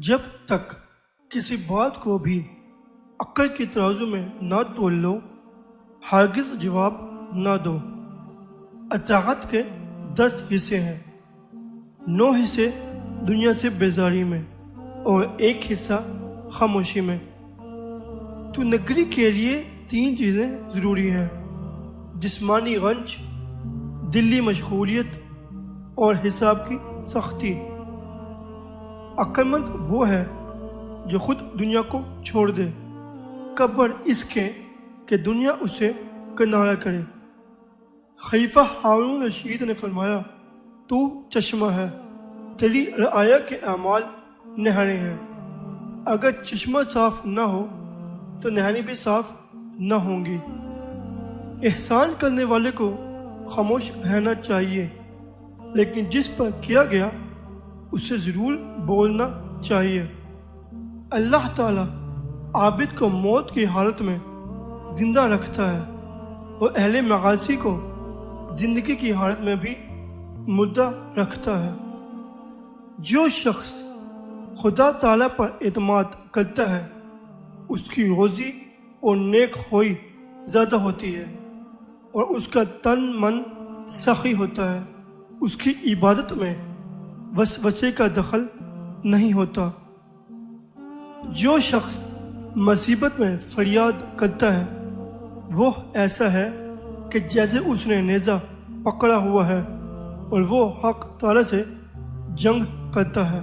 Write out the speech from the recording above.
جب تک کسی بات کو بھی عقل کی ترازو میں نہ تول لو ہرگز جواب نہ دو۔ اطاعت کے 10 حصے ہیں، 9 حصے دنیا سے بیزاری میں اور 1 حصہ خاموشی میں۔ تو نگری کے لیے 3 چیزیں ضروری ہیں: جسمانی رنج، دلی مشغولیت اور حساب کی سختی۔ عقل مند وہ ہے جو خود دنیا کو چھوڑ دے قبل اس کے کہ دنیا اسے کنارہ کرے۔ خلیفہ ہارون رشید نے فرمایا، تو چشمہ ہے، تیری رعایا کے اعمال نہریں ہیں۔ اگر چشمہ صاف نہ ہو تو نہریں بھی صاف نہ ہوں گی۔ احسان کرنے والے کو خاموش رہنا چاہیے، لیکن جس پر کیا گیا اسے ضرور بولنا چاہیے۔ اللہ تعالیٰ عابد کو موت کی حالت میں زندہ رکھتا ہے اور اہل معاصی کو زندگی کی حالت میں بھی مردہ رکھتا ہے۔ جو شخص خدا تعالیٰ پر اعتماد کرتا ہے اس کی روزی اور نیک خوئی زیادہ ہوتی ہے اور اس کا تن من سخی ہوتا ہے۔ اس کی عبادت میں وسوسے کا دخل نہیں ہوتا۔ جو شخص مصیبت میں فریاد کرتا ہے وہ ایسا ہے کہ جیسے اس نے نیزہ پکڑا ہوا ہے اور وہ حق تعالیٰ سے جنگ کرتا ہے۔